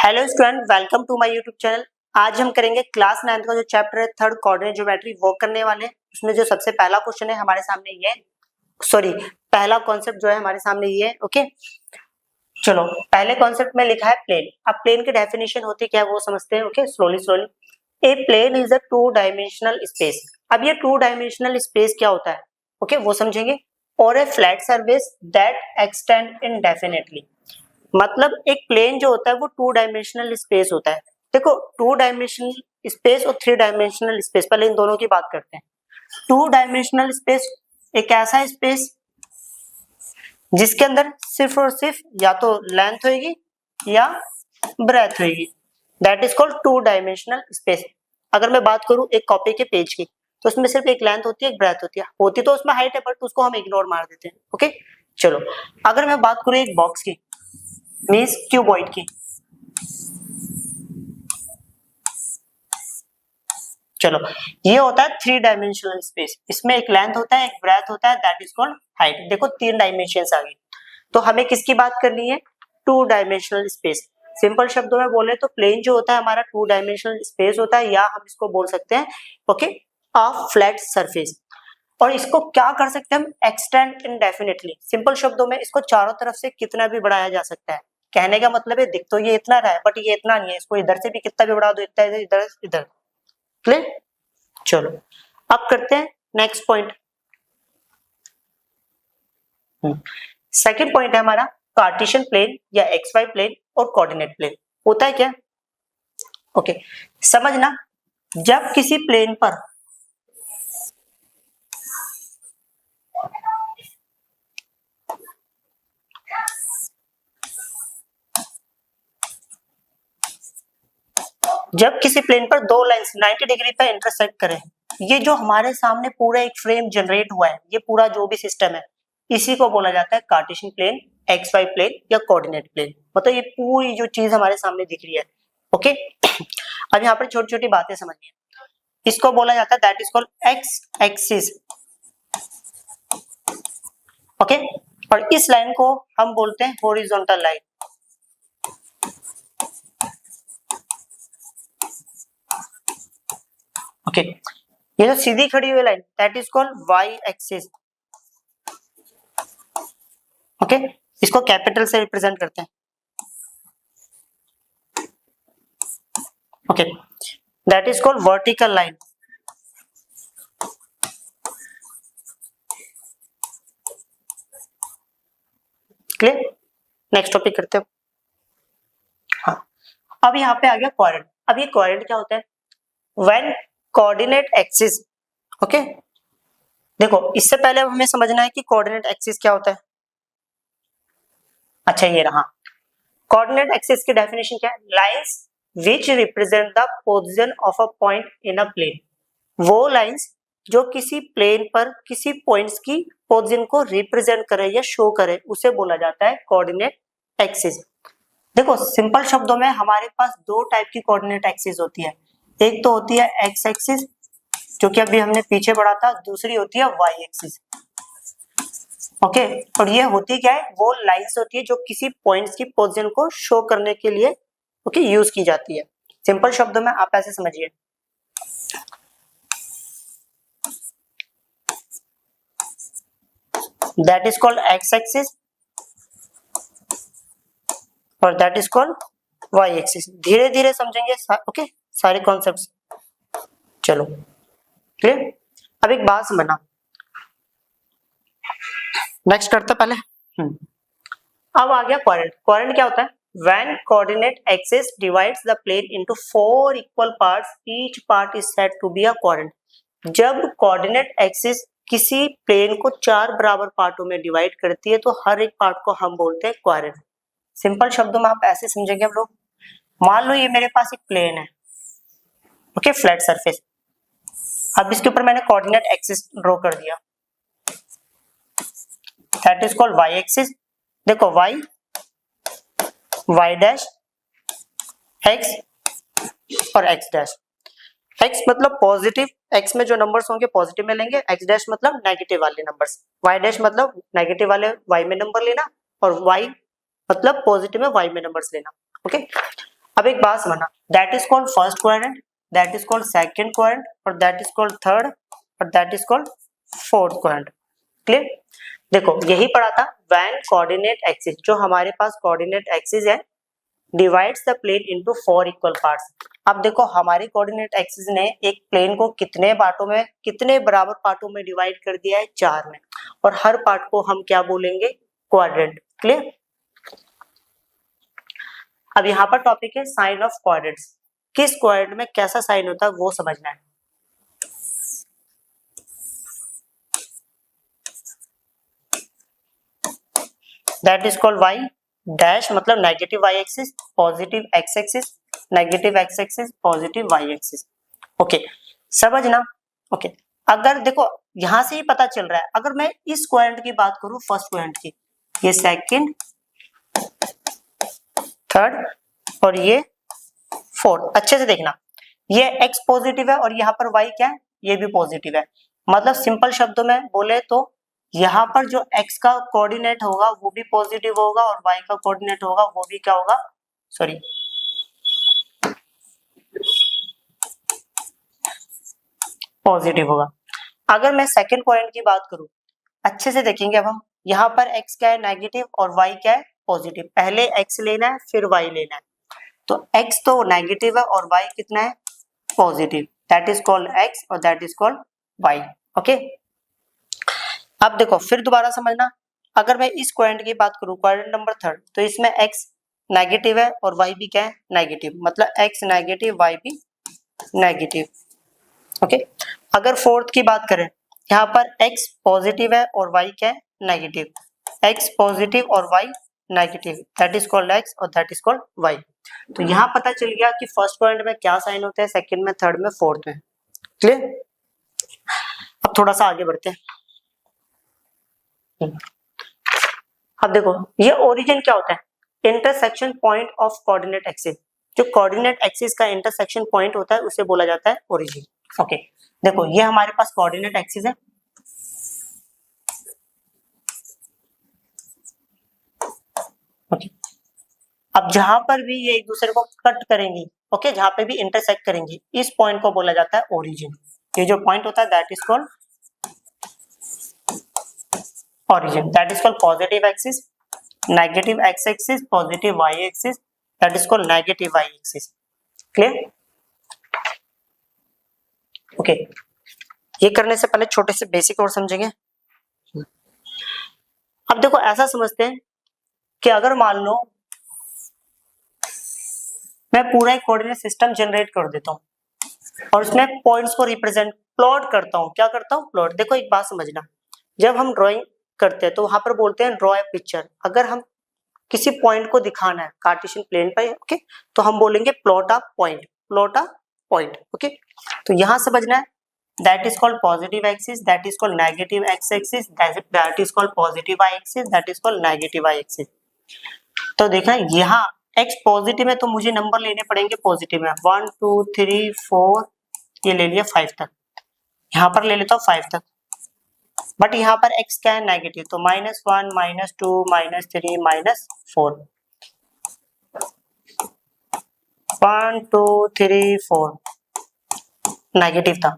Hello student, welcome to my YouTube channel. आज हम करेंगे क्लास 9 का जो चैप्टर है थर्ड कोऑर्डिनेट ज्योमेट्री वो करने वाले हैं। उसमें जो सबसे पहला क्वेश्चन है हमारे सामने ये पहला कॉन्सेप्ट जो है हमारे सामने ये ओके। चलो पहले कॉन्सेप्ट में लिखा है प्लेन। अब प्लेन की डेफिनेशन होती क्या है वो समझते हैं। Okay slowly. A plane is a two dimensional space. अब ये टू डायमेंशनल स्पेस क्या होता है ओके वो समझेंगे। और a flat surface that extend indefinitely. मतलब एक प्लेन जो होता है वो टू डायमेंशनल स्पेस होता है। देखो टू डायमेंशनल स्पेस और थ्री डायमेंशनल स्पेस, पहले इन दोनों की बात करते हैं। टू डायमेंशनल स्पेस एक ऐसा स्पेस जिसके अंदर सिर्फ और सिर्फ या तो लेंथ होगी या ब्रेथ होगी, that is called to dimensional space. अगर मैं बात करूं एक कॉपी के पेज की तो उसमें सिर्फ एक लेंथ होती है, एक ब्रेथ होती तो उसमें हाइट है बट उसको हम इग्नोर मार देते हैं। ओके चलो अगर मैं बात करूं एक बॉक्स की मीन्स क्यूबॉइड की, चलो ये होता है थ्री डायमेंशनल स्पेस। इसमें एक लेंथ होता है, एक ब्रेथ होता है, दैट इज कॉल्ड हाइट। देखो तीन डायमेंशंस आ गई। तो हमें किसकी बात करनी है? To dimensional space. सिंपल शब्दों में बोले तो प्लेन जो होता है हमारा टू डायमेंशनल स्पेस होता है, या हम इसको बोल सकते हैं ओके अ फ्लैट सरफेस। और इसको क्या कर सकते हैं हम? Extend indefinitely. सिंपल शब्दों में इसको चारों तरफ से कितना भी बढ़ाया जा सकता है। कहने का मतलब है दिख तो ये इतना रहा है बट ये इतना नहीं है, इसको इधर से भी कितना भी बढ़ा दो, इतना इधर इधर। क्लियर? चलो अब करते हैं नेक्स्ट पॉइंट। सेकंड पॉइंट है हमारा कार्टेशियन प्लेन या एक्स वाई प्लेन और कोऑर्डिनेट प्लेन। होता है क्या ओके समझना। जब किसी प्लेन पर दो लाइंस 90 डिग्री पर इंटरसेक्ट करें, ये जो हमारे सामने पूरा एक फ्रेम जनरेट हुआ है, ये पूरा जो भी सिस्टम है इसी को बोला जाता है Cartesian plane, X Y plane या कोऑर्डिनेट प्लेन। मतलब ये पूरी जो चीज हमारे सामने दिख रही है ओके। अब यहाँ पर छोटी छोटी बातें समझिए। इसको बोला जाता है that is called X axis okay. और इस लाइन को हम बोलते हैं हॉरिजॉन्टल लाइन। ओके ये जो सीधी खड़ी हुई line that is called Y axis okay. इसको कैपिटल से रिप्रेजेंट करते हैं okay. That is called vertical line. Clear? Next topic करते हैं। हाँ अब यहाँ पे आ गया कोऑर्डिनेट। अब ये कोऑर्डिनेट क्या होता है? When coordinate axis okay. देखो इससे पहले हमें समझना है कि कोऑर्डिनेट एक्सिस क्या होता है। अच्छा ये रहा कोऑर्डिनेट एक्सिस की डेफिनेशन क्या है? Lines which represent the position of a point in a plane. वो लाइंस जो किसी प्लेन पर किसी पॉइंट्स की पोजीशन को रिप्रेजेंट करे या शो करे उसे बोला जाता है कोऑर्डिनेट एक्सिस। देखो सिंपल शब्दों में हमारे पास दो टाइप की कोऑर्डिनेट एक्सिस होती है। एक तो होती है एक्स एक्सिस जो कि अभी हमने पीछे पढ़ा था, दूसरी होती है वाई एक्सिस ओके। और ये होती क्या है? वो लाइंस होती है जो किसी पॉइंट्स की पोजीशन को शो करने के लिए ओके यूज की जाती है। सिंपल शब्दों में आप ऐसे समझिए, that is called X axis और that is called Y axis. धीरे धीरे समझेंगे ओके सारे कॉन्सेप्ट्स। चलो क्लियर? अब एक बात समझना, नेक्स्ट करते पहले। अब आ गया कोऑर्डिनेट। कोऑर्डिनेट क्या होता है? When coordinate axis divides the plane into 4 equal parts, each part is said to be a coordinate. जब कोऑर्डिनेट एक्सिस किसी प्लेन को 4 बराबर पार्टों में डिवाइड करती है तो हर एक पार्ट को हम बोलते हैं कोऑर्डिनेट। सिंपल शब्दों में आप ऐसे समझेंगे हम लोग। मान लो ये मेरे पास एक प्लेन है ओके फ्लैट सरफेस। अब इसके ऊपर मैंने कोऑर्डिनेट एक्सिस ड्रॉ कर दिया, that is called Y axis. देखो वाई वाई डैश एक्स और एक्स डैश। एक्स मतलब पॉजिटिव, एक्स में जो नंबर्स होंगे पॉजिटिव में लेंगे, एक्स डैश मतलब नेगेटिव वाले नंबर्स, वाई डैश मतलब नेगेटिव वाले वाई में नंबर लेना और वाई मतलब पॉजिटिव में वाई में नंबर्स लेना ओके। अब एक बात समझना, that is called first quadrant, that is called second quadrant, और दैट इज कॉल्ड थर्ड, और that is called fourth quadrant. Clear? देखो यही पढ़ा था व्हेन कोऑर्डिनेट एक्सिस, जो हमारे पास कोऑर्डिनेट एक्सिस है, divides the plane into 4 equal parts. अब देखो हमारी कोऑर्डिनेट एक्सिस ने एक प्लेन को कितने पार्टों में, कितने बराबर पार्टों में डिवाइड कर दिया है, 4 में, और हर पार्ट को हम क्या बोलेंगे, क्वाड्रेंट। क्लियर? अब यहाँ पर टॉपिक है साइन ऑफ क्वाड्रेंट्स, किस क्वाड्रेंट में कैसा साइन होता है वो समझना है। That is called Y dash, मतलब negative Y axis, positive X axis, negative X axis, positive Y axis. Okay, समझना। ओके, अगर देखो यहां से ही पता चल रहा है, अगर मैं इस क्वाड्रेंट की बात करूं, फर्स्ट क्वाड्रेंट की, ये सेकंड, थर्ड और ये फोर्थ, अच्छे से देखना, ये x पॉजिटिव है और यहाँ पर y क्या है, ये भी पॉजिटिव है। मतलब सिंपल शब्दों में बोले तो यहाँ पर जो x का कोऑर्डिनेट होगा वो भी पॉजिटिव होगा और y का कोऑर्डिनेट होगा वो भी क्या होगा, सॉरी पॉजिटिव होगा। अगर मैं सेकंड पॉइंट की बात करूं, अच्छे से देखेंगे अब हम, यहाँ पर x क्या है, नेगेटिव, और y क्या है, पॉजिटिव। पहले x लेना है फिर y लेना है, तो x तो नेगेटिव है और y कितना है, positive, that is called x और that is called y। Okay, अब देखो फिर दोबारा समझना, अगर मैं इस क्वाड्रेंट की बात करूं, क्वाड्रेंट नंबर थर्ड, तो इसमें x नेगेटिव है और y भी क्या है, नेगेटिव, मतलब x नेगेटिव y भी नेगेटिव। ओके, अगर फोर्थ की बात करें, यहाँ पर x पॉजिटिव है और y क्या है, नेगेटिव, x पॉजिटिव और y negative, that is called x और दैट इज कॉल्ड y। तो यहाँ पता चल गया कि फर्स्ट पॉइंट में क्या साइन होते हैं, सेकंड में, थर्ड में, फोर्थ में। क्लियर? अब थोड़ा सा आगे बढ़ते हैं। अब देखो ये ओरिजिन क्या होता है, intersection point of coordinate axis, जो कोऑर्डिनेट एक्सिस का इंटरसेक्शन पॉइंट होता है उसे बोला जाता है ओरिजिन। ओके, देखो ये हमारे पास कोऑर्डिनेट एक्सिस है, ओके, अब जहां पर भी ये एक दूसरे को कट करेंगी, ओके, जहां पे भी इंटरसेक्ट करेंगी, इस पॉइंट को बोला जाता है ओरिजिन। ये जो पॉइंट होता है that is called origin, that is called positive axis, negative x axis, positive y axis, that is called negative y axis. Clear? Okay, ये करने से पहले छोटे से बेसिक और समझेंगे। अब देखो ऐसा समझते हैं कि अगर मान लो मैं पूरा एक कोऑर्डिनेट सिस्टम जनरेट कर देता हूँ और उसमें पॉइंट्स को रिप्रेजेंट प्लॉट करता हूँ, क्या करता हूँ, प्लॉट। देखो एक बात समझना, जब हम ड्राइंग करते हैं तो वहां पर बोलते हैं ड्रॉ ए पिक्चर। अगर हम किसी पॉइंट को दिखाना है कार्टेशियन प्लेन पर, ओके, तो हम बोलेंगे plot a point, plot a point. Okay, तो यहां समझना है, that is called positive axis, that is called negative X axis, that is called positive Y axis, that is called negative Y axis. तो देखना यहाँ x पॉजिटिव है तो मुझे नंबर लेने पड़ेंगे पॉजिटिव में, 1 2 3 4, ये ले लिया 5 तक, यहाँ पर ले लेता हूँ 5 तक, बट यहाँ पर x क्या है, नेगेटिव, तो -1 -2 -3 -4, 1 2 3 4 नेगेटिव था,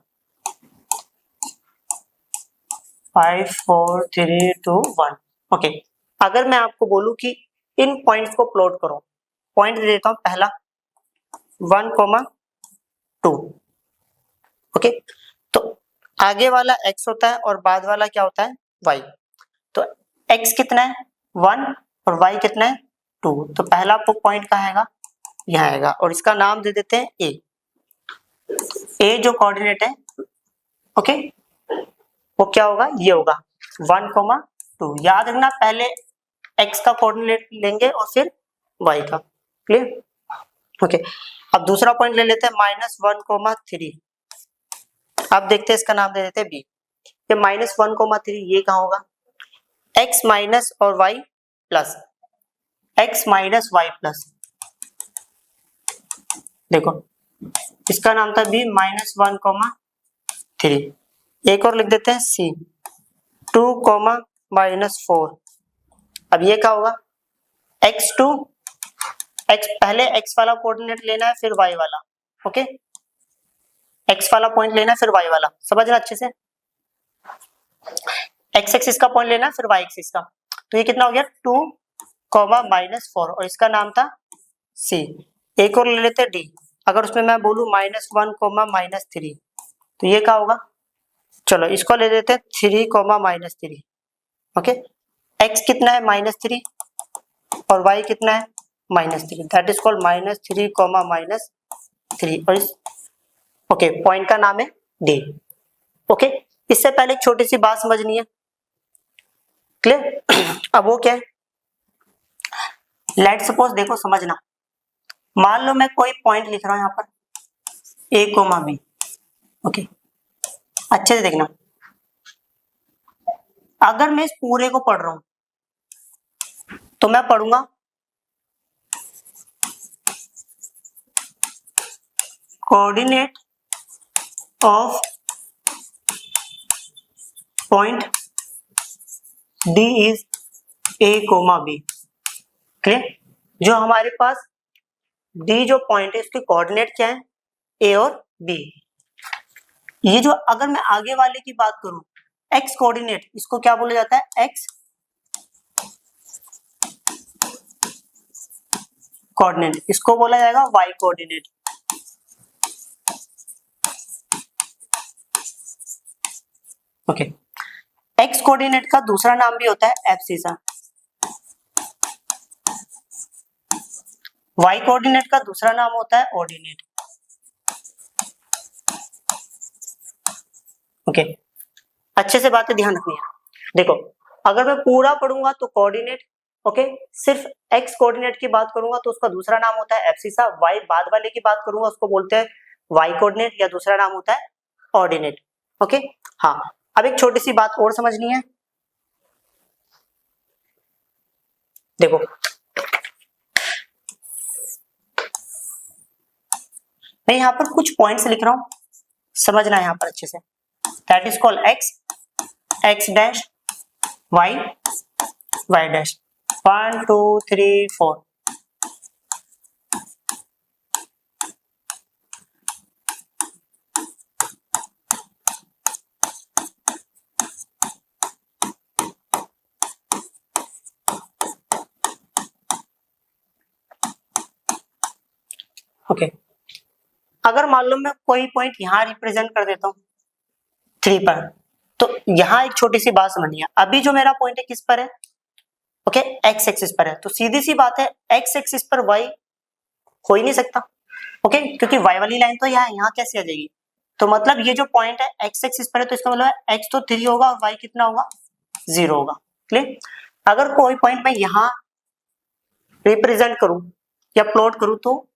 5 4 3 2 1। ओके, अगर मैं आपको बोलूं कि इन पॉइंट्स को प्लॉट करो, पॉइंट दे देता हूं, पहला 1,2, ओके, तो आगे वाला x होता है और बाद वाला क्या होता है, y। तो x कितना है, 1, और y कितना है, 2। तो पहला पॉइंट कहाँ आएगा, यहाँ आएगा, और इसका नाम दे देते हैं a। a जो कोऑर्डिनेट है, ओके, वो क्या होगा, ये होगा 1,2। याद रखना पहले x का कोऑर्डिनेट लेंगे और फिर y का। क्लियर? ओके, अब दूसरा पॉइंट ले लेते हैं -1,3। अब देखते हैं, इसका नाम दे देते हैं b। ये -1,3 ये कहाँ होगा, x माइनस और y plus, x minus y plus, देखो इसका नाम था b -1,3। एक और लिख देते हैं c 2,-4। अब ये क्या होगा, x2 एक्स पहले एक्स वाला कोऑर्डिनेट लेना है फिर वाई वाला, ओके, एक्स वाला पॉइंट लेना है फिर वाई वाला, समझना अच्छे से। एक्स एक्सिस का पॉइंट लेना है फिर वाई एक्सिस का। तो ये कितना हो गया 2, -4 और इसका नाम था सी। एक और ले लेते हैं डी। अगर उसमें मैं बोलूं -1, -3 तो ये क्या होगा, चलो इसको ले लेते हैं 3, -3, ओके। एक्स कितना है -3 और y कितना है -3, दैट इज कॉल्ड -3, -3 और इस ओके पॉइंट का नाम है डी, ओके। इससे पहले एक छोटी सी बात समझनी है, क्लियर। अब वो क्या है, लेट सपोज देखो समझना, मान लो मैं कोई पॉइंट लिख रहा हूं यहाँ पर a, b, ओके, अच्छे से देखना। अगर मैं इस पूरे को पढ़ रहा हूं तो मैं पढ़ूंगा coordinate of point D is a, b, clear. जो हमारे पास D जो पॉइंट है उसके कोऑर्डिनेट क्या है, a और b। ये जो अगर मैं आगे वाले की बात करूं x कोऑर्डिनेट, इसको क्या बोला जाता है, x कोऑर्डिनेट, इसको बोला जाएगा y coordinate, okay. x coordinate का दूसरा नाम भी होता है एब्सिसा, y कोऑर्डिनेट का दूसरा नाम होता है ऑर्डिनेट, ओके। अच्छे से बातें ध्यान रखनी है। देखो अगर मैं पूरा पढ़ूंगा तो कोऑर्डिनेट, ओके, सिर्फ x कोऑर्डिनेट की बात करूंगा तो उसका दूसरा नाम होता है एब्सिसा, y बाद वाले की बात करूंगा उसको बोलते हैं y कोऑर्डिनेट या दूसरा नाम होता है ऑर्डिनेट, ओके। हाँ, अब एक छोटी सी बात और समझनी है, देखो मैं यहाँ पर कुछ पॉइंट्स लिख रहा हूं, समझना है यहाँ पर अच्छे से, that is called x dash, y dash, 1 2 3 4, okay. अगर मान लो मैं कोई पॉइंट यहाँ रिप्रेजेंट कर देता हूँ 3 पर, तो यहाँ एक छोटी सी बात समझिए, अभी जो मेरा पॉइंट है किस पर है, ओके, एक्स एक्सिस पर है, तो सीधी सी बात है एक्स एक्सिस पर वाई हो ही नहीं सकता, ओके, क्योंकि वाई वाली लाइन तो यहाँ कैसे आ जाएगी, तो मतलब ये जो पॉइंट है एक्स एक्सिस पर है तो इसका मतलब है एक्स तो 3 होगा और वाई कितना होगा 0 होगा, क्लियर। अगर कोई पॉइंट मैं यहाँ रिप्रेजेंट करूं या प्लॉट करूं तो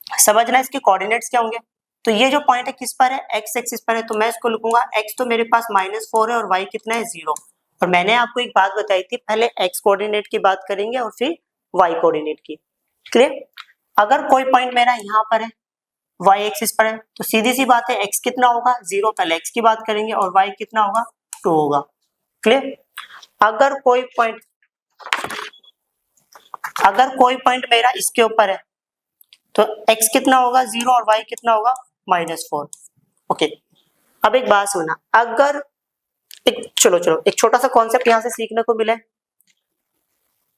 समझना इसके कोऑर्डिनेट्स क्या होंगे। तो ये जो पॉइंट है किस पर है, एक्स एक्सिस पर है, तो मैं इसको लिखूंगा एक्स तो मेरे पास -4 है और वाई कितना है 0। और मैंने आपको एक बात बताई थी, पहले एक्स कोऑर्डिनेट की बात करेंगे और फिर वाई कोऑर्डिनेट की, क्लियर। अगर कोई पॉइंट मेरा यहाँ पर है वाई एक्सिस पर है तो सीधी सी बात है एक्स कितना होगा 0, पहले एक्स की बात करेंगे और वाई कितना होगा 2 होगा, क्लियर। अगर कोई पॉइंट मेरा इसके ऊपर है तो x कितना होगा 0 और y कितना होगा -4, ओके। अब एक बात सुनना, अगर चलो एक छोटा सा कॉन्सेप्ट यहाँ से सीखने को मिला है।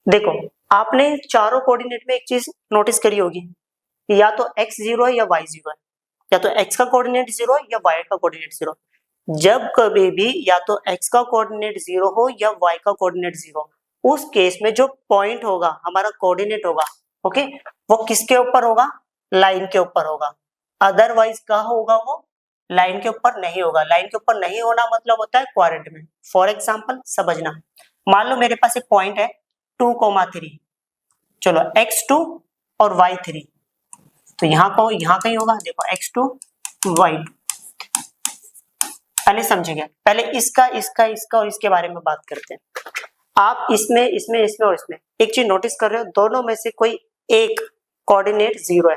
देखो आपने चारों कोऑर्डिनेट में एक चीज नोटिस करी होगी, या तो x 0 है या y 0 है, या तो x का कोऑर्डिनेट 0 है या y का कोऑर्डिनेट 0। जब कभी भी या तो x का कोऑर्डिनेट 0 हो या y का कोऑर्डिनेट 0, उस केस में जो पॉइंट होगा हमारा कोऑर्डिनेट होगा, ओके, वो किसके ऊपर होगा, लाइन के ऊपर होगा। अदरवाइज कहाँ होगा, वो लाइन के ऊपर नहीं होगा। लाइन के ऊपर नहीं होना मतलब होता है क्वाड्रेंट में। फॉर एग्जांपल समझना, मान लो मेरे पास एक पॉइंट है 2,3, चलो x2 और y3, तो यहाँ कहीं होगा, देखो x2 y2, पहले समझेंगे, पहले इसका और इसके बारे में बात करते हैं। आप इसमें और इसमें एक चीज नोटिस कर रहे हो, दोनों में से कोई एक कोऑर्डिनेट 0 है,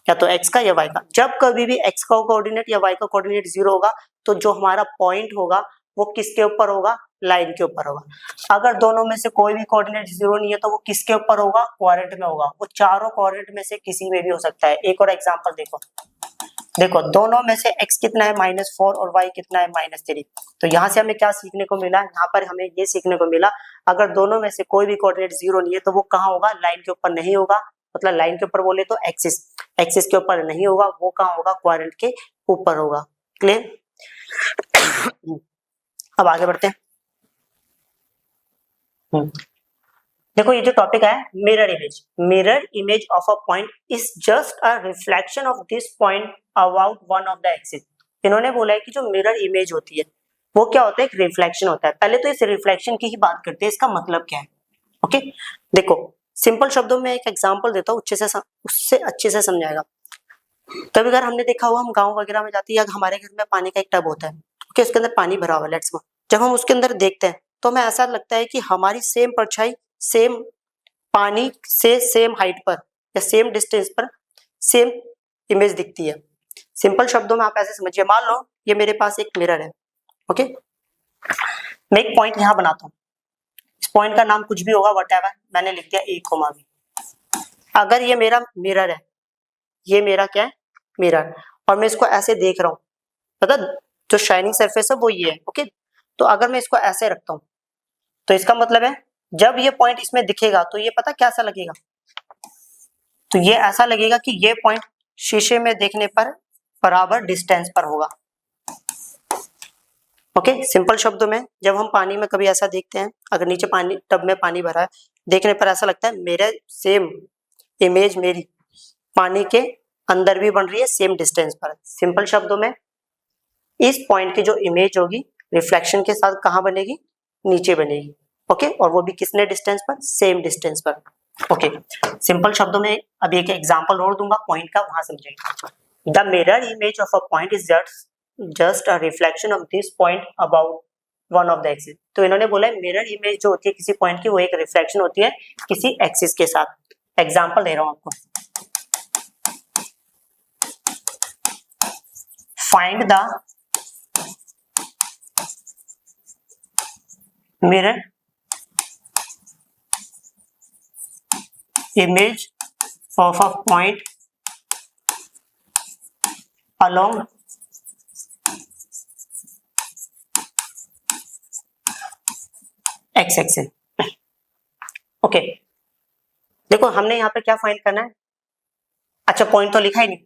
या तो x का या y का। जब कभी भी x का कोऑर्डिनेट या y का कोऑर्डिनेट 0 होगा तो जो हमारा पॉइंट होगा वो किसके ऊपर होगा, लाइन के ऊपर होगा। अगर दोनों में से कोई भी कोऑर्डिनेट जीरो नहीं है तो वो किसके ऊपर होगा, क्वाड्रेंट में होगा। वो चारों क्वाड्रेंट में से किसी में भी हो सकता है। एक और एग्जांपल देखो, देखो दोनों में से x कितना है -4 और y कितना है -3। तो यहाँ से हमें क्या सीखने को मिला, यहाँ पर हमें ये सीखने को मिला अगर दोनों में से कोई भी कोऑर्डिनेट जीरो नहीं है तो वो कहाँ होगा, लाइन के ऊपर नहीं होगा। मतलब लाइन के ऊपर बोले तो एक्सिस, एक्सिस के ऊपर नहीं होगा, वो कहाँ होगा, क्वाड्रेंट के ऊपर होगा। क्लियर? अब आगे बढ़ते हैं। देखो ये जो टॉपिक है mirror image of a point is just a reflection of this point about one of the axis. इन्होंने बोला है कि जो मिरर इमेज होती है वो क्या होता है, एक रिफ्लेक्शन होता है। पहले तो इस रिफ्लेक्शन की ही बात करते हैं, इसका मतलब क्या है। ओके देखो सिंपल शब्दों में एक एग्जांपल देता हूँ, उससे अच्छे से समझाएगा। कभी अगर हमने देखा हुआ, हम गांव वगैरह में जाते हैं या हमारे घर में पानी का एक टब होता है, ओके उसके अंदर पानी भरा हुआ है, लेट्स सपोज जब हम उसके अंदर देखते हैं तो हमें ऐसा लगता है कि हमारी सेम परछाई सेम पानी से सेम हाइट पर या सेम डिस्टेंस पर सेम इमेज दिखती है। सिंपल शब्दों में आप ऐसे समझिए, मान लो ये मेरे पास एक मिरर है, ओके मैं एक पॉइंट यहाँ बनाता हूँ, इस पॉइंट का नाम कुछ भी होगा, व्हाटएवर, मैंने लिख दिया a, b। अगर ये मेरा मिरर है, ये मेरा क्या है, मिरर, और मैं इसको ऐसे देख रहा हूँ, पता जो शाइनिंग सरफेस है वो ये है, ओके। तो अगर मैं इसको ऐसे रखता हूँ तो इसका मतलब है जब ये पॉइंट इसमें दिखेगा तो ये पता कैसा लगेगा, तो ये ऐसा लगेगा कि ये पॉइंट शीशे में देखने पर बराबर डिस्टेंस पर होगा। ओके सिंपल शब्दों में जब हम पानी में कभी ऐसा देखते हैं, अगर नीचे पानी टब में पानी भरा है, देखने पर ऐसा लगता है मेरे सेम इमेज मेरी पानी के अंदर भी बन रही है सेम डिस्टेंस पर। सिंपल शब्दों में इस पॉइंट की जो इमेज होगी रिफ्लेक्शन के साथ कहाँ बनेगी, नीचे बनेगी, ओके और वो भी किसने डिस्टेंस पर, सेम डिस्टेंस पर। ओके सिंपल शब्दों में अभी एक एग्जांपल और दूंगा पॉइंट का, वहां समझेंगे। The mirror image of a point is just a reflection of this point about one of the axis. तो इन्होंने बोला मिरर इमेज जो होती है किसी पॉइंट की वो एक रिफ्लेक्शन होती है किसी एक्सिस के साथ। एग्जांपल दे रहा हूं आपको, find the mirror image of a point along x axis। Okay देखो हमने यहाँ पे क्या फाइंड करना है, अच्छा पॉइंट तो लिखा ही नहीं,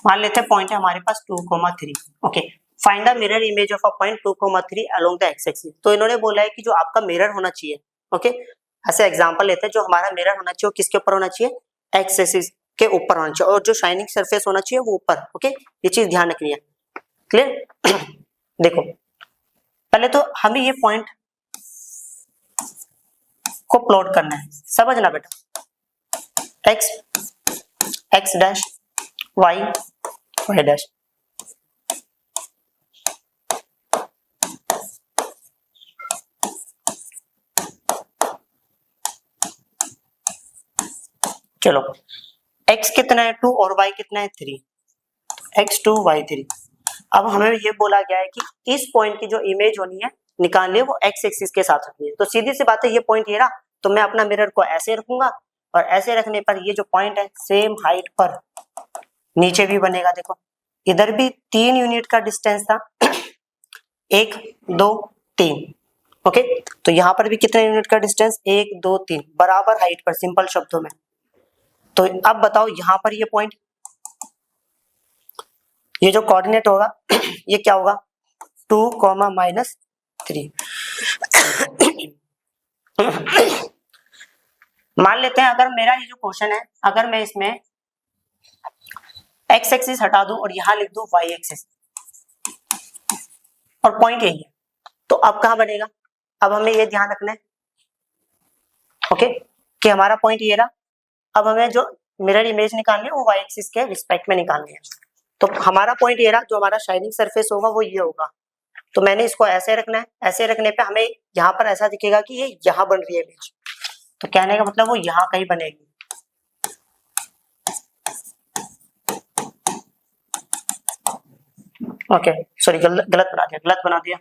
मान लेते हैं पॉइंट है हमारे पास 2,3। Okay find the mirror image of a point 2,3 along the x axis. तो इन्होंने बोला है कि जो आपका मिरर होना चाहिए, ओके ऐसे एग्जांपल लेते हैं, जो हमारा मिरर होना चाहिए वो किसके ऊपर होना चाहिए, एक्स एक्सिस के ऊपर होना चाहिए, और जो शाइनिंग सरफेस होना चाहिए वो ऊपर। ओके ये चीज ध्यान रखनी है, क्लियर। देखो पहले तो हमें ये पॉइंट को प्लॉट करना है, समझना बेटा, X X dash Y Y dash. चलो x कितना है 2 और y कितना है 3, x2 y3। अब हमें ये बोला गया है कि इस पॉइंट की जो इमेज होनी है निकालनी है वो x एक्सिस के साथ रखनी है। तो सीधी सी बात है ये पॉइंट ये रहा, तो मैं अपना मिरर को ऐसे रखूंगा और ऐसे रखने पर ये जो पॉइंट है सेम हाइट पर नीचे भी बनेगा। देखो इधर भी 3 यूनिट का डिस्टेंस था 1 2 3, ओके तो यहाँ पर भी कितने यूनिट का डिस्टेंस 1 2 3 बराबर हाइट पर। सिंपल शब्दों में तो अब बताओ यहाँ पर ये पॉइंट, ये जो कोऑर्डिनेट होगा ये क्या होगा 2, -3। मान लेते हैं अगर मेरा ये जो क्वेश्चन है, अगर मैं इसमें एक्स एक्सिस हटा दूं और यहां लिख दूं वाई एक्सिस और पॉइंट यही है, तो अब कहां बनेगा। अब हमें ये ध्यान रखना है ओके कि हमारा पॉइंट ये रहा, अब हमें जो मिरर इमेज निकालनी है वो वाई एक्सिस के रिस्पेक्ट में निकालनी है। तो हमारा पॉइंट ये रहा, जो हमारा शाइनिंग सरफेस होगा वो ये होगा, तो मैंने इसको ऐसे रखना है, ऐसे रखने पे हमें यहाँ पर ऐसा दिखेगा कि ये यहाँ बन रही है इमेज, तो कहने का मतलब वो यहाँ कहीं बनेगी। ओके सॉरी गलत बना दिया।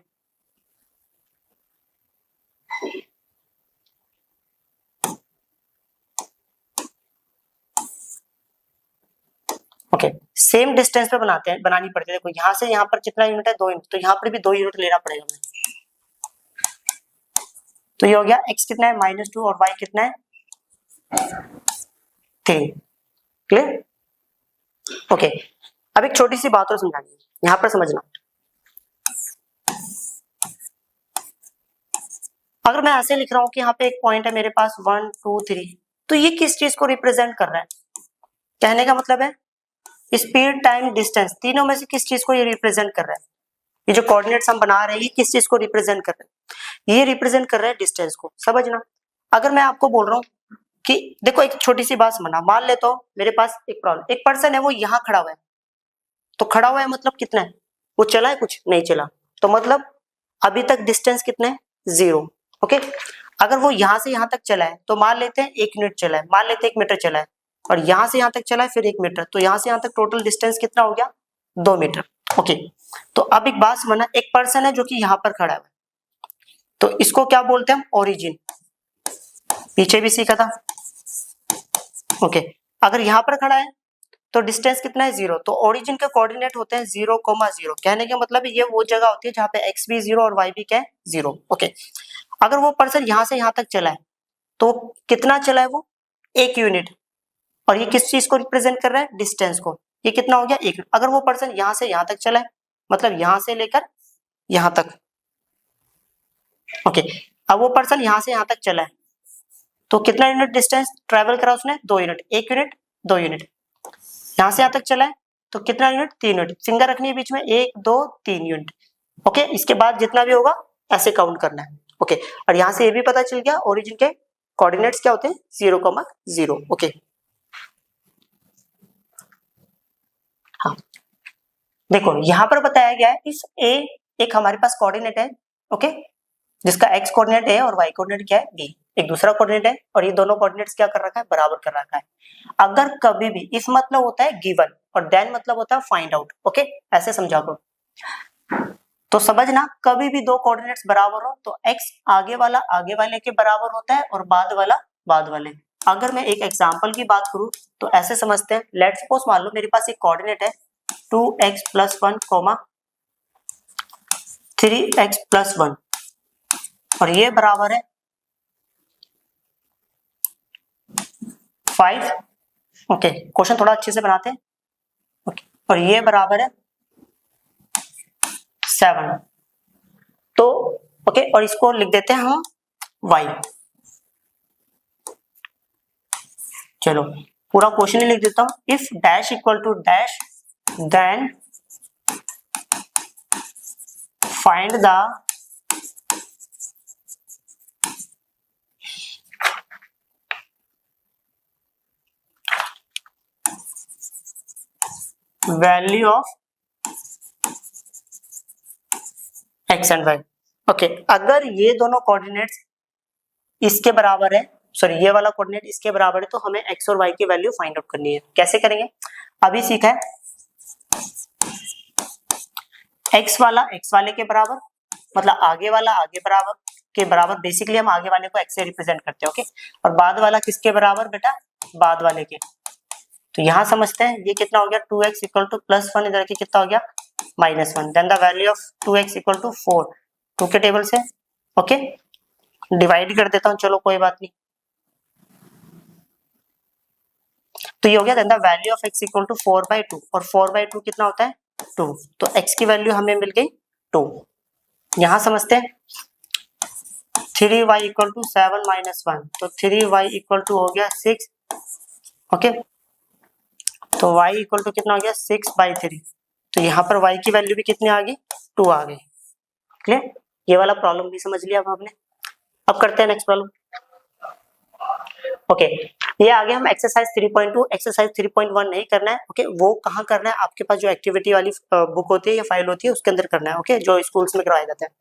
ओके सेम डिस्टेंस पे बनानी पड़ती है। देखो यहाँ से यहाँ पर कितना यूनिट है, 2 यूनिट, तो यहाँ पर भी 2 यूनिट लेना पड़ेगा हमें। तो ये हो गया x कितना है -2 और y कितना है 3। क्लियर? ओके अब एक छोटी सी बात और समझानी है, यहाँ पर समझना। अगर मैं ऐसे लिख रहा हूँ कि यहाँ पे एक पॉइंट है मेरे पास 1 2 3, तो ये किस चीज को रिप्रेजेंट कर रहा है? कहने का मतलब है स्पीड टाइम डिस्टेंस, तीनों में से किस चीज को ये रिप्रेजेंट कर रहा है? ये जो कोऑर्डिनेट्स हम बना रहे हैं ये किस चीज को रिप्रेजेंट कर रहे हैं? ये रिप्रेजेंट कर रहा है डिस्टेंस को। समझना, अगर मैं आपको बोल रहा हूँ कि देखो एक छोटी सी बात समझना, मान लेता हूँ मेरे पास एक प्रॉब्लम, एक पर्सन है वो यहाँ खड़ा हुआ है, तो खड़ा हुआ है मतलब कितना है, वो चला है, कुछ नहीं चला, तो मतलब अभी तक डिस्टेंस कितना है 0। ओके अगर वो यहाँ से यहाँ तक चला है तो मान लेते हैं 1 यूनिट चला है, मान लेते हैं 1 मीटर चला है, और यहाँ से यहाँ तक चला है फिर 1 मीटर, तो यहाँ से यहाँ तक टोटल डिस्टेंस कितना हो गया 2 मीटर। ओके तो अब एक बात समझना, एक पर्सन है जो कि यहाँ पर खड़ा है, तो इसको क्या बोलते हैं हम, ओरिजिन, पीछे भी सीखा था। ओके अगर यहाँ पर खड़ा है तो डिस्टेंस कितना है 0, तो ओरिजिन के कोऑर्डिनेट होते हैं 0, 0। कहने का मतलब ये वो जगह होती है जहाँ पे x भी 0 और y भी क्या है 0। ओके अगर वो पर्सन यहाँ से यहाँ तक चला है तो कितना चला है वो 1 यूनिट, और ये किस चीज को रिप्रेजेंट कर रहा है, डिस्टेंस को। ये कितना हो गया 1। अगर वो पर्सन यहाँ से यहाँ तक चला है मतलब यहाँ से लेकर यहाँ तक। ओके अब वो पर्सन यहाँ से यहाँ तक चला है तो कितना यूनिट डिस्टेंस ट्रेवल करा उसने, 2 यूनिट, 1 यूनिट 2 यूनिट। यहाँ से यहाँ तक चला है तो कितना यूनिट, 3 यूनिट, फिंगर रखनी है बीच में, 1 2 3 यूनिट। ओके इसके बाद जितना भी होगा ऐसे काउंट करना है। ओके और यहाँ से ये भी पता चल गया ओरिजिन के कोऑर्डिनेट्स क्या होते हैं 0, 0। ओके हाँ देखो यहाँ पर बताया गया है इस a एक हमारे पास कोऑर्डिनेट है, ओके जिसका x कोऑर्डिनेट है और y कोऑर्डिनेट क्या है b, एक दूसरा कोऑर्डिनेट है, और ये दोनों कोऑर्डिनेट्स क्या कर रखा है, बराबर कर रखा है। अगर कभी भी इफ मतलब होता है गिवन और देन मतलब होता है फाइंड आउट। ओके ऐसे समझा करो, तो समझना कभी भी दो कोऑर्डिनेट्स बराबर हो तो x आगे वाला आगे वाले के बराबर होता है और बाद वाला बाद वाले। अगर मैं एक एग्जांपल की बात करूं तो ऐसे समझते हैं, लेट्स सपोज मान लो मेरे पास एक कोऑर्डिनेट है 2x + 1, 3x + 1 और ये बराबर है 5। ओके क्वेश्चन थोड़ा अच्छे से बनाते हैं। ओके और ये बराबर है 7। तो ओके और इसको लिख देते हैं हम y। चलो पूरा क्वेश्चन ही लिख देता हूं, if dash equal to dash then find the value of x and y। Okay अगर ये दोनों कोऑर्डिनेट्स इसके बराबर है, सॉरी ये वाला कोऑर्डिनेट इसके बराबर है, तो हमें x और y की वैल्यू फाइंड आउट करनी है। कैसे करेंगे, अभी सीखा है, x वाला x वाले के बराबर मतलब आगे वाला आगे बराबर के बराबर, बेसिकली हम आगे वाले को x से रिप्रेजेंट करते हैं। ओके और बाद वाला किसके बराबर बेटा, बाद वाले के। तो यहां समझते हैं ये कितना हो गया 2x = +1, इधर के कितना हो गया -1, then the value of 2x = 4 2 के टेबल से। ओके डिवाइड कर देता हूं, चलो कोई बात नहीं, तो ये हो गया then the value of x = 4/2 और 4/2 कितना होता है 2, तो x की वैल्यू हमें मिल गई 2। यहां समझते हैं 3y = 7 - 1, तो 3y = हो गया 6। ओके तो y = कितना हो गया 6/3, तो यहाँ पर y की वैल्यू भी कितनी आ गई 2 आ गई। क्लियर, ये वाला प्रॉब्लम भी समझ लिया अब आपने। अब करते हैं नेक्स्ट प्रॉब्लम। ओके ये आगे हम एक्सरसाइज 3.2 एक्सरसाइज 3.1 नहीं करना है। ओके वो कहाँ करना है, आपके पास जो एक्टिविटी वाली बुक होती है या फाइल होती है उसके अंदर करना है। ओके जो स्कूल्स में करवाए जाते हैं।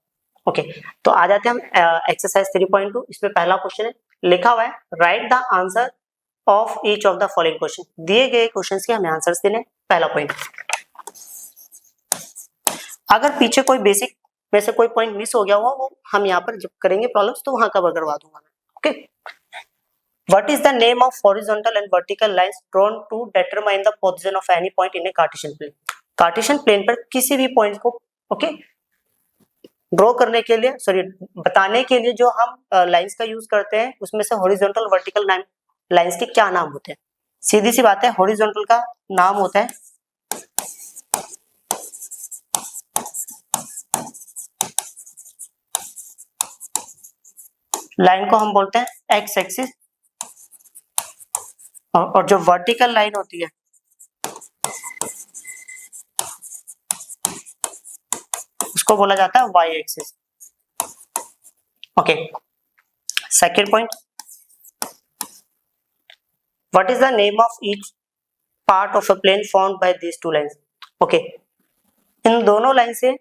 ओके तो आ जाते हैं हम एक्सरसाइज 3.2। इसमें पहला क्वेश्चन है, लिखा हुआ है write the answer of each of the following question. दिए गए क्वेश्चंस के हमें आंसर्स देने। पहला पॉइंट, अगर पीछे कोई बेसिक में से कोई पॉइंट मिस हो गया हुआ वो हम यहाँ पर जब करेंगे प्रॉब्लम्स तो वहां कवर करवा दूंगा मैं। Okay, what is the name of horizontal and vertical lines drawn to determine the position of any point in a Cartesian plane? Cartesian plane पर किसी भी पॉइंट को ओके ड्रॉ करने के लिए सॉरी बताने के लिए जो हम लाइंस का यूज करते हैं उसमें से हॉरिजॉन्टल वर्टिकल लाइंस के क्या नाम होते हैं? सीधी सी बात है, हॉरिजॉन्टल का नाम होता है लाइन को हम बोलते हैं एक्स एक्सिस और जो वर्टिकल लाइन होती है उसको बोला जाता है Y axis. Okay, second point, what is the name of each part of a plane formed by these two lines? Okay, इन दोनों लाइन से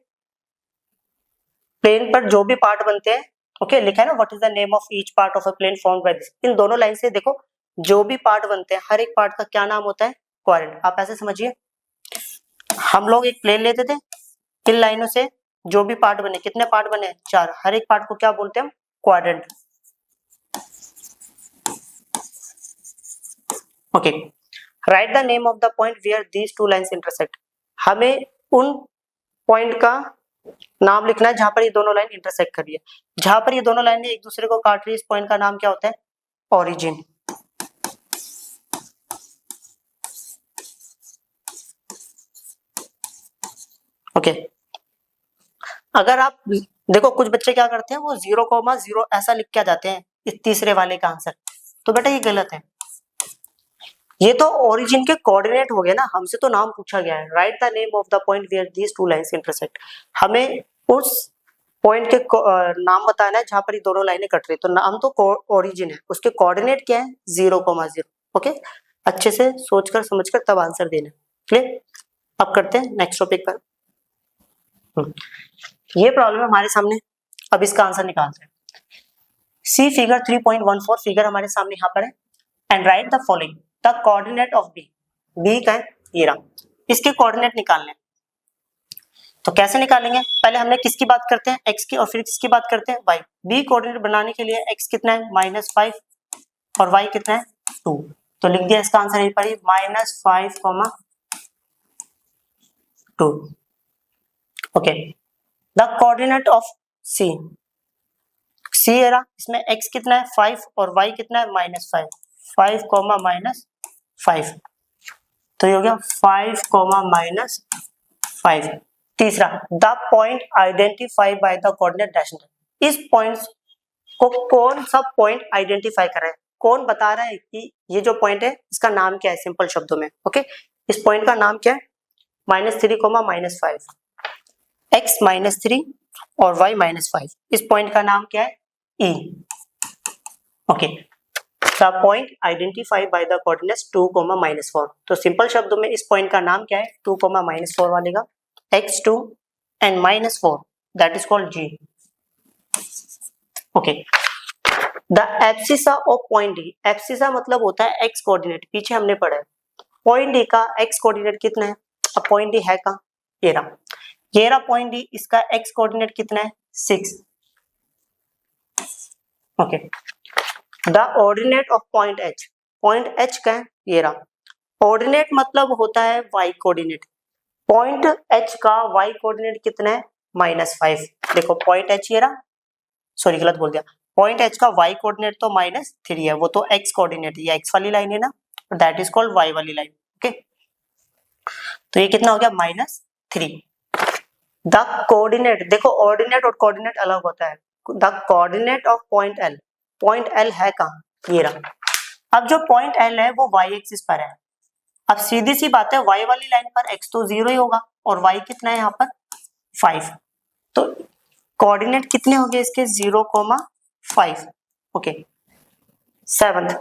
प्लेन पर जो भी पार्ट बनते हैं ओके लिखा है ना, what is the name of each part of a plane formed by this. इन दोनों लाइन से देखो जो भी पार्ट बनते हैं हर एक पार्ट का क्या नाम होता है? क्वाड्रेंट। आप ऐसे समझिए, हम लोग एक प्लेन लेते थे, इन लाइनों से जो भी पार्ट बने, कितने पार्ट बने? 4, हर एक पार्ट को क्या बोलते हैं हम? Quadrant. Okay, write the name of the point where these two lines intersect. हमें उन पॉइंट का नाम लिखना है जहां पर ये दोनों लाइन इंटरसेक्ट कर रही है। जहां पर ये दोनों लाइन एक दूसरे को काट रही है इस पॉइंट का नाम क्या होता है? ओरिजिन। ओके, अगर आप देखो कुछ बच्चे क्या करते हैं वो 0,0 ऐसा लिख के आ जाते हैं इस तीसरे वाले का आंसर, तो बेटा ये गलत है। ये तो ओरिजिन के कोऑर्डिनेट हो गए ना, हमसे तो नाम पूछा गया है। Write the name of the point where these two lines intersect. हमें उस पॉइंट के नाम बताना है जहां पर ये दोनों लाइनें कट रही है, तो नाम तो ओरिजिन है, उसके कोऑर्डिनेट क्या है? 0,0। ओके, अच्छे से सोचकर समझकर तब आंसर देना। क्लियर? अब करते हैं नेक्स्ट टॉपिक पर। ये प्रॉब्लम है हमारे सामने, अब इसका आंसर निकालते हैं। सी फिगर 3.14 फिगर हमारे सामने यहाँ पर है। And write the following the coordinate of B. B का है ये रहा, इसके कोऑर्डिनेट निकालने। तो कैसे निकालेंगे? पहले हमने किसकी बात करते हैं? एक्स की, और फिर किसकी बात करते हैं? वाई। बी कोऑर्डिनेट बनाने के लिए एक्स कितना है? -5 और वाई कितना है? 2। तो लिख दिया इसका आंसर यहीं पर ही -5, 2। Okay, the coordinate of C. C एरा इसमें x कितना है? 5 और y कितना है? -5। 5, -5, तो ये हो गया 5, -5। तीसरा, the point identify by the coordinate dash. इस पॉइंट को कौन सा पॉइंट आइडेंटिफाई कर रहा है? कौन बता रहा है कि ये जो पॉइंट है इसका नाम क्या है? सिंपल शब्दों में ओके, इस पॉइंट का नाम क्या है? -3, -5। x -3 और y -5, इस पॉइंट का नाम क्या है? E। Okay, the point identified by the coordinates 2, -4। तो सिंपल शब्दों में इस पॉइंट का नाम क्या है? 2, -4 वाले का x2 and -4, that is called G। Okay, the abscissa of point D। Abscissa मतलब होता है x कोऑर्डिनेट, पीछे हमने पढ़ा है। पॉइंट D का x कोऑर्डिनेट कितना है? अब पॉइंट D है कहाँ? ये रहा पॉइंट D, इसका x कोऑर्डिनेट कितना है? 6। Okay, the ordinate of point H। Point H का है ये रहा। ऑर्डिनेट मतलब होता है y कोऑर्डिनेट। पॉइंट H का y कोऑर्डिनेट कितना है? -5। देखो पॉइंट H ये रहा, सॉरी गलत बोल दिया। पॉइंट H का y कोऑर्डिनेट तो -3 है, वो तो x कोऑर्डिनेट है, ये x वाली लाइन है ना, दैट इज कॉल्ड y वाली लाइन। ओके, तो ये कितना हो गया? -3। द कोऑर्डिनेट, देखो ऑर्डिनेट और कोऑर्डिनेट अलग होता है। The coordinate of point L। Point L है कहाँ? ये रहा। अब जो पॉइंट L है वो y एक्सिस पर है। अब सीधी सी बात है, y वाली लाइन पर x तो 0 ही होगा और y कितना है यहाँ पर? 5। तो कोऑर्डिनेट कितने हो गए इसके? 0,5। Okay, 7th,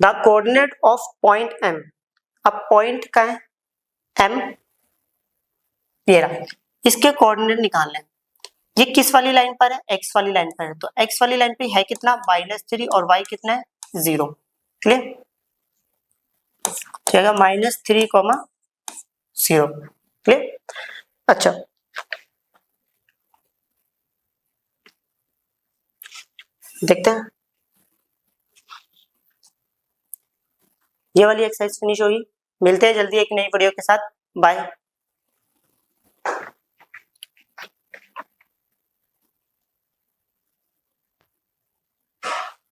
the coordinate of point M। अब पॉइंट का है M, ये रहा, इसके कोऑर्डिनेट निकालने। ये किस वाली लाइन पर है? x वाली लाइन पर है, तो x वाली लाइन पे है कितना? -3 और y कितना है? 0। क्लियर? चलेगा -3, 0। क्लियर? अच्छा, देखते हैं। ये वाली एक्सरसाइज फिनिश होगी। मिलते हैं जल्दी एक नई वीडियो के साथ। बाय।